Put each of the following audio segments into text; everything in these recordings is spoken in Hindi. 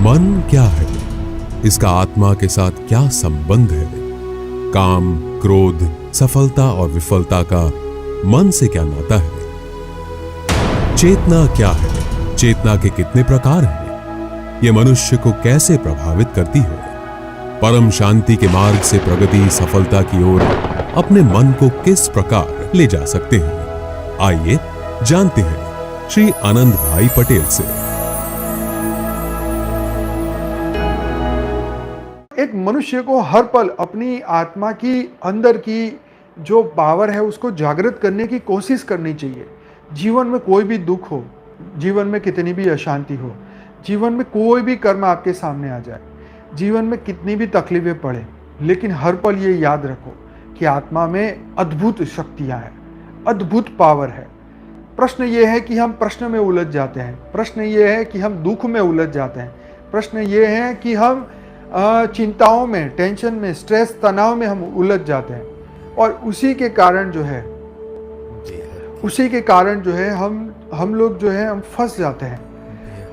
मन क्या है? इसका आत्मा के साथ क्या संबंध है? काम, क्रोध, सफलता और विफलता का मन से क्या नाता है? चेतना क्या है? चेतना के कितने प्रकार हैं? ये मनुष्य को कैसे प्रभावित करती है? परम शांति के मार्ग से प्रगति, सफलता की ओर अपने मन को किस प्रकार ले जा सकते हैं? आइए जानते हैं श्री आनंद भाई पटेल से। एक मनुष्य को हर पल अपनी आत्मा की अंदर की जो पावर है उसको जागृत करने की कोशिश करनी चाहिए। जीवन में कोई भी दुख हो, जीवन में कितनी भी अशांति हो, जीवन में कोई भी कर्म आपके सामने आ जाए, जीवन में कितनी भी तकलीफें पड़े, लेकिन हर पल ये याद रखो कि आत्मा में अद्भुत शक्तियां हैं, अद्भुत पावर है। प्रश्न ये है कि हम प्रश्न में उलझ जाते हैं, प्रश्न ये है कि हम दुख में उलझ जाते हैं, प्रश्न ये है कि हम चिंताओं में, टेंशन में, स्ट्रेस, तनाव में हम उलझ जाते हैं और उसी के कारण जो है हम लोग जो है हम फंस जाते हैं।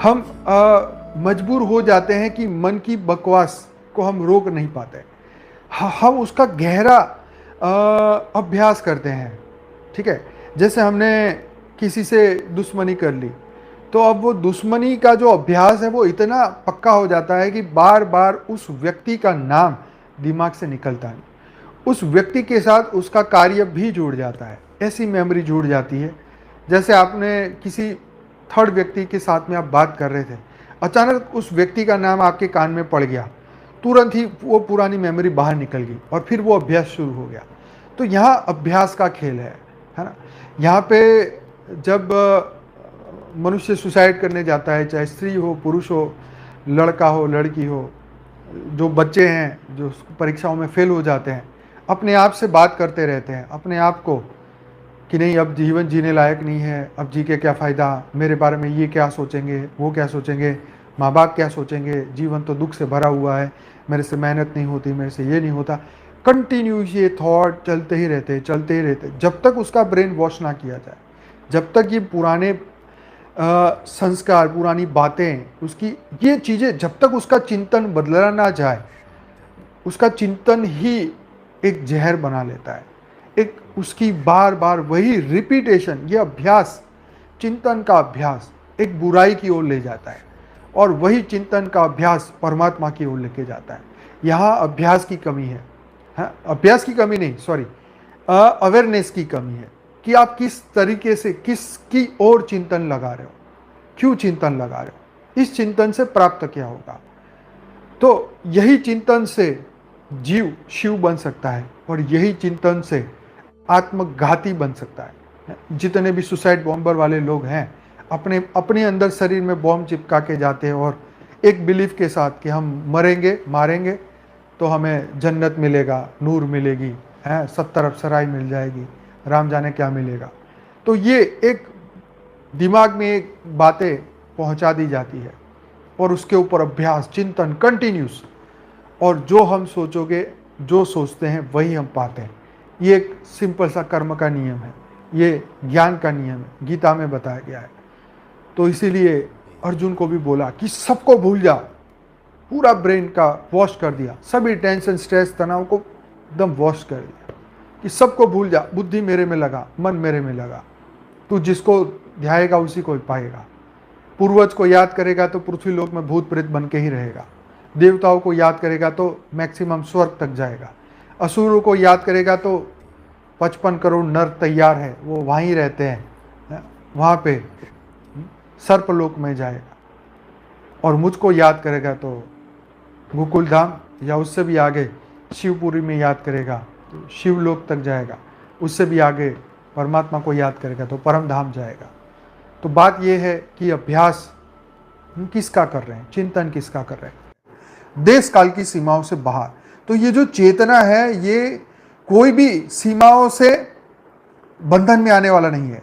हम मजबूर हो जाते हैं कि मन की बकवास को हम रोक नहीं पाते। हम उसका गहरा अभ्यास करते हैं। ठीक है, जैसे हमने किसी से दुश्मनी कर ली तो अब वो दुश्मनी का जो अभ्यास है वो इतना पक्का हो जाता है कि बार बार उस व्यक्ति का नाम दिमाग से निकलता नहीं, उस व्यक्ति के साथ उसका कार्य भी जुड़ जाता है, ऐसी मेमोरी जुड़ जाती है। जैसे आपने किसी थर्ड व्यक्ति के साथ में आप बात कर रहे थे, अचानक उस व्यक्ति का नाम आपके कान में पड़ गया, तुरंत ही वो पुरानी मेमोरी बाहर निकल गई और फिर वो अभ्यास शुरू हो गया। तो यहाँ अभ्यास का खेल है ना। यहाँ पे जब मनुष्य सुसाइड करने जाता है, चाहे स्त्री हो, पुरुष हो, लड़का हो, लड़की हो, जो बच्चे हैं जो परीक्षाओं में फेल हो जाते हैं, अपने आप से बात करते रहते हैं, अपने आप को कि नहीं अब जीवन जीने लायक नहीं है, अब जी के क्या फ़ायदा, मेरे बारे में ये क्या सोचेंगे, वो क्या सोचेंगे, माँ बाप क्या सोचेंगे, जीवन तो दुख से भरा हुआ है, मेरे से मेहनत नहीं होती, मेरे से ये नहीं होता। कंटिन्यू ये थॉट चलते ही रहते, जब तक उसका ब्रेन वॉश ना किया जाए, जब तक ये पुराने संस्कार, पुरानी बातें, उसकी ये चीज़ें, जब तक उसका चिंतन बदला ना जाए, उसका चिंतन ही एक जहर बना लेता है। एक उसकी बार बार वही रिपीटेशन, ये अभ्यास, चिंतन का अभ्यास एक बुराई की ओर ले जाता है और वही चिंतन का अभ्यास परमात्मा की ओर लेके जाता है। यहाँ अभ्यास की कमी है, हाँ, अभ्यास की कमी नहीं, सॉरी, अवेयरनेस की कमी है कि आप किस तरीके से, किसकी ओर चिंतन लगा रहे हो, क्यों चिंतन लगा रहे हो, इस चिंतन से प्राप्त क्या होगा। तो यही चिंतन से जीव शिव बन सकता है और यही चिंतन से आत्मघाती बन सकता है। जितने भी सुसाइड बॉम्बर वाले लोग हैं, अपने अंदर शरीर में बॉम्ब चिपका के जाते हैं और एक बिलीफ के साथ कि हम मरेंगे, मारेंगे तो हमें जन्नत मिलेगा, नूर मिलेगी, 70 अप्सराएं मिल जाएगी, राम जाने क्या मिलेगा। तो ये एक दिमाग में एक बातें पहुंचा दी जाती है और उसके ऊपर अभ्यास, चिंतन कंटिन्यूस, और जो हम सोचोगे, जो सोचते हैं वही हम पाते हैं। ये एक सिंपल सा कर्म का नियम है, ये ज्ञान का नियम है, गीता में बताया गया है। तो इसीलिए अर्जुन को भी बोला कि सबको भूल जा, पूरा ब्रेन का वॉश कर दिया, सभी टेंशन, स्ट्रेस, तनाव को एकदम वॉश कर दिया कि सबको भूल जा, बुद्धि मेरे में लगा, मन मेरे में लगा, तू जिसको ध्याएगा उसी को पाएगा। पूर्वज को याद करेगा तो पृथ्वी लोक में भूत प्रेत बन के ही रहेगा, देवताओं को याद करेगा तो मैक्सिमम स्वर्ग तक जाएगा, असुरों को याद करेगा तो 55 करोड़ नर तैयार है, वो वहीं रहते हैं, वहाँ पे सर्पलोक में जाएगा, और मुझको याद करेगा तो गोकुल धाम या उससे भी आगे शिवपुरी में याद करेगा तो शिवलोक तक जाएगा, उससे भी आगे परमात्मा को याद करेगा तो परम धाम जाएगा। तो बात यह है कि अभ्यास किसका कर रहे हैं, चिंतन किसका कर रहे हैं, देश काल की सीमाओं से बाहर। तो ये जो चेतना है, ये कोई भी सीमाओं से बंधन में आने वाला नहीं है।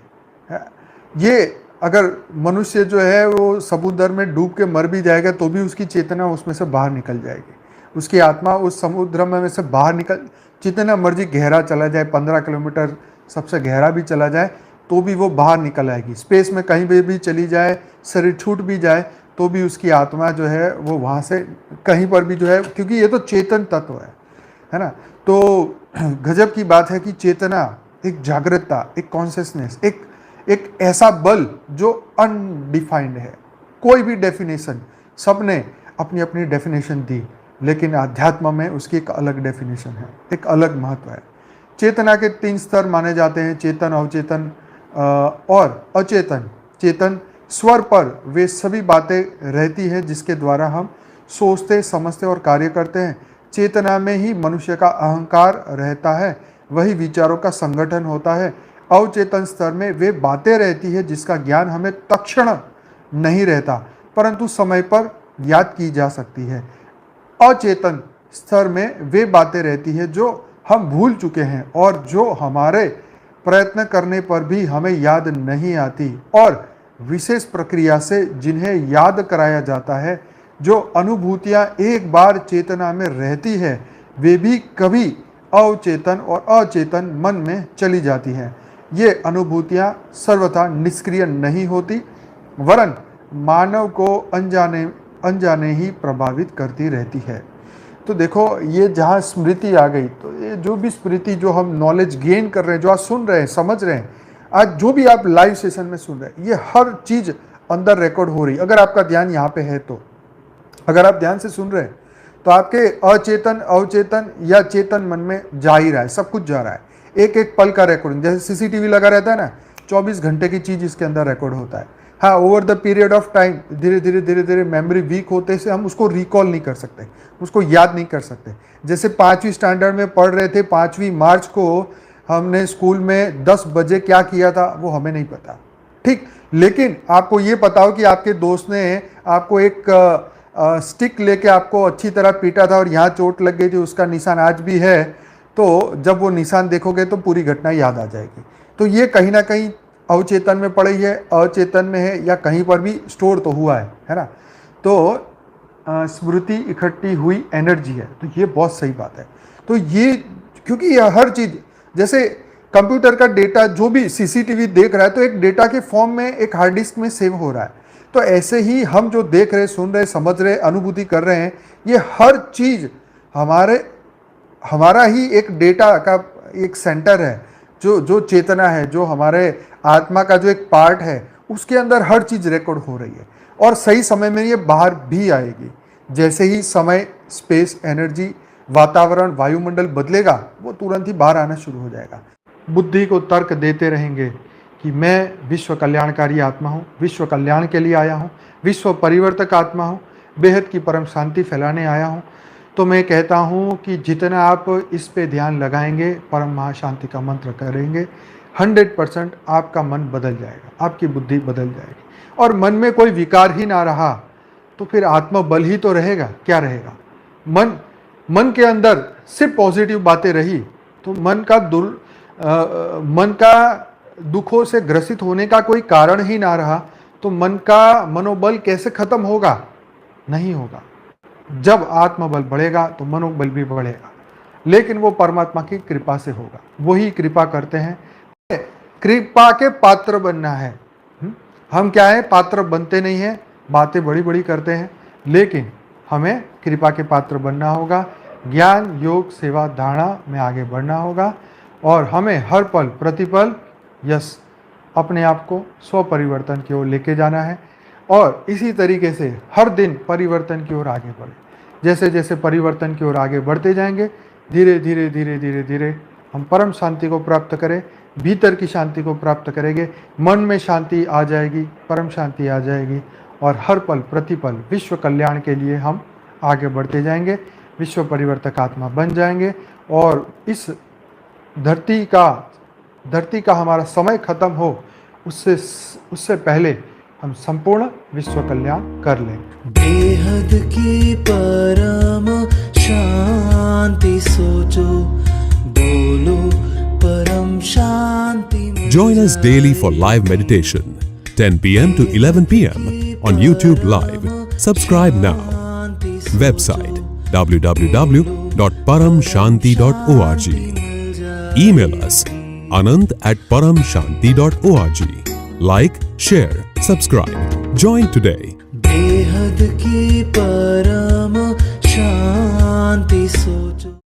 ये अगर मनुष्य जो है वो समुद्र में डूब के मर भी जाएगा तो भी उसकी चेतना उसमें से बाहर निकल जाएगी, उसकी आत्मा उस समुद्र में से बाहर निकल, जितना मर्जी गहरा चला जाए, 15 किलोमीटर सबसे गहरा भी चला जाए तो भी वो बाहर निकल आएगी। स्पेस में कहीं भी चली जाए, शरीर छूट भी जाए तो भी उसकी आत्मा जो है वो वहाँ से कहीं पर भी जो है, क्योंकि ये तो चेतन तत्व है ना। तो गजब की बात है कि चेतना, एक जागृतता, एक कॉन्शियसनेस, एक ऐसा बल जो अनडिफाइंड है, कोई भी डेफिनेशन, सबने अपनी अपनी डेफिनेशन दी, लेकिन अध्यात्म में उसकी एक अलग डेफिनेशन है, एक अलग महत्व है। चेतना के 3 स्तर माने जाते हैं, चेतन, अवचेतन और अचेतन। चेतन स्वर पर वे सभी बातें रहती है जिसके द्वारा हम सोचते, समझते और कार्य करते हैं। चेतना में ही मनुष्य का अहंकार रहता है, वही विचारों का संगठन होता है। अवचेतन स्तर में वे बातें रहती है जिसका ज्ञान हमें तत्क्षण नहीं रहता, परंतु समय पर याद की जा सकती है। अचेतन स्तर में वे बातें रहती है जो हम भूल चुके हैं और जो हमारे प्रयत्न करने पर भी हमें याद नहीं आती, और विशेष प्रक्रिया से जिन्हें याद कराया जाता है। जो अनुभूतियाँ एक बार चेतना में रहती है वे भी कभी अवचेतन और अचेतन मन में चली जाती हैं। ये अनुभूतियाँ सर्वथा निष्क्रिय नहीं होती, वरन मानव को अनजाने ही प्रभावित करती रहती है। तो देखो, ये जहाँ स्मृति आ गई, तो ये जो भी स्मृति, जो हम नॉलेज गेन कर रहे हैं, जो आज सुन रहे हैं, समझ रहे हैं, आज जो भी आप लाइव सेशन में सुन रहे हैं, ये हर चीज अंदर रिकॉर्ड हो रही। अगर आपका ध्यान यहाँ पे है, तो अगर आप ध्यान से सुन रहे हैं तो आपके अचेतन, अवचेतन या चेतन मन में जा ही रहा है, सब कुछ जा रहा है। एक एक पल का रिकॉर्डिंग, जैसे सीसीटीवी लगा रहता है ना, 24 घंटे की चीज इसके अंदर रिकॉर्ड होता है। हाँ, over the period of time धीरे धीरे मेमोरी वीक होते से हम उसको रिकॉल नहीं कर सकते, उसको याद नहीं कर सकते। जैसे 5वीं स्टैंडर्ड में पढ़ रहे थे, 5वीं मार्च को हमने स्कूल में 10 बजे क्या किया था वो हमें नहीं पता, ठीक, लेकिन आपको ये पता हो कि आपके दोस्त ने आपको एक स्टिक लेके आपको अच्छी तरह पीटा था और यहाँ चोट लग गई थी, उसका निशान आज भी है। तो जब वो निशान देखोगे तो पूरी घटना याद आ जाएगी। तो ये कहीं ना कहीं अवचेतन में पड़ी है, अचेतन में है, या कहीं पर भी स्टोर तो हुआ है ना। तो स्मृति इकट्ठी हुई एनर्जी है, तो ये बहुत सही बात है। तो ये, क्योंकि ये हर चीज, जैसे कंप्यूटर का डेटा जो भी सीसीटीवी देख रहा है तो एक डेटा के फॉर्म में एक हार्ड डिस्क में सेव हो रहा है। तो ऐसे ही हम जो देख रहे, सुन रहे, समझ रहे, अनुभूति कर रहे हैं, ये हर चीज हमारा ही एक डेटा का एक सेंटर है, जो चेतना है, जो हमारे आत्मा का जो एक पार्ट है, उसके अंदर हर चीज रिकॉर्ड हो रही है और सही समय में ये बाहर भी आएगी। जैसे ही समय, स्पेस, एनर्जी, वातावरण, वायुमंडल बदलेगा, वो तुरंत ही बाहर आना शुरू हो जाएगा। बुद्धि को तर्क देते रहेंगे कि मैं विश्व कल्याणकारी आत्मा हूँ, विश्व कल्याण के लिए आया हूँ, विश्व परिवर्तक आत्मा हूँ, बेहद की परम शांति फैलाने आया हूँ। तो मैं कहता हूँ कि जितना आप इस पे ध्यान लगाएंगे, परम महाशांति का मंत्र करेंगे, 100% आपका मन बदल जाएगा, आपकी बुद्धि बदल जाएगी। और मन में कोई विकार ही ना रहा तो फिर आत्मबल ही तो रहेगा, क्या रहेगा। मन के अंदर सिर्फ पॉजिटिव बातें रही तो मन का दुखों से ग्रसित होने का कोई कारण ही ना रहा, तो मन का मनोबल कैसे खत्म होगा? नहीं होगा। जब आत्मबल बढ़ेगा तो मनोबल भी बढ़ेगा, लेकिन वो परमात्मा की कृपा से होगा। वही कृपा करते हैं। कृपा के पात्र बनना है। हम क्या है, पात्र बनते नहीं हैं, बातें बड़ी बड़ी करते हैं, लेकिन हमें कृपा के पात्र बनना होगा। ज्ञान, योग, सेवा, धारणा में आगे बढ़ना होगा और हमें हर पल प्रतिपल अपने आप को स्व परिवर्तन की ओर लेके जाना है और इसी तरीके से हर दिन परिवर्तन की ओर आगे बढ़े। जैसे जैसे परिवर्तन की ओर आगे बढ़ते जाएंगे, धीरे धीरे धीरे धीरे धीरे हम परम शांति को प्राप्त करें, भीतर की शांति को प्राप्त करेंगे, मन में शांति आ जाएगी, परम शांति आ जाएगी और हर पल प्रतिपल विश्व कल्याण के लिए हम आगे बढ़ते जाएंगे, विश्व परिवर्तक आत्मा बन जाएंगे और इस धरती का हमारा समय खत्म हो उससे पहले हम संपूर्ण विश्व कल्याण कर लें। बेहद की परम शांति सोचो, बोलो परम शांति। Join us daily for live meditation, 10 p.m. to 11 p.m. on YouTube Live. Subscribe now. Website www.paramshanti.org. Email us anant@paramshanti.org. Like, share, subscribe. Join today. बेहद की परम शांति सोचो।